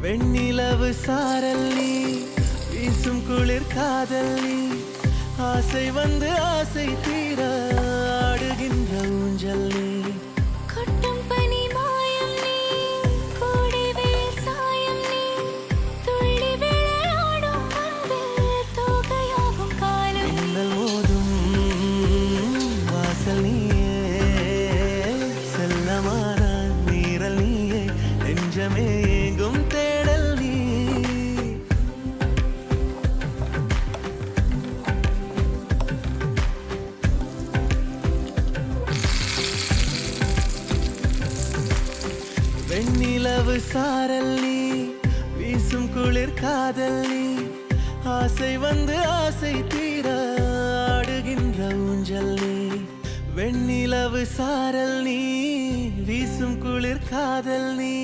வெண்ணிலவு சாரல் நீ, வீசும் குளிர் காதல் நீ, ஆசை வந்து ஆசை தீர ஆடுகின்ற ஊஞ்சல் நீ. கொட்டும் பனி மாயம் நீ, கோடை வெயில் சாயம் நீ, துள்ளி விளையாடும் அன்பில் தோகையாகும் காலம் நீ. மின்னல் மோதும் வாசல் நீயே, செல்லமான நீரல் நீயே, நெஞ்சமே ஏங்கும் தேடல் நீ. வெண்ணிலவு சாரல் நீ, வீசும் குளிர் காதல் நீ, ஆசை வந்து ஆசை தீர ஆடுகின்ற ஊஞ்சல் நீ. வெண்ணிலவு சாரல் நீ, வீசும் குளிர் காதல் நீ,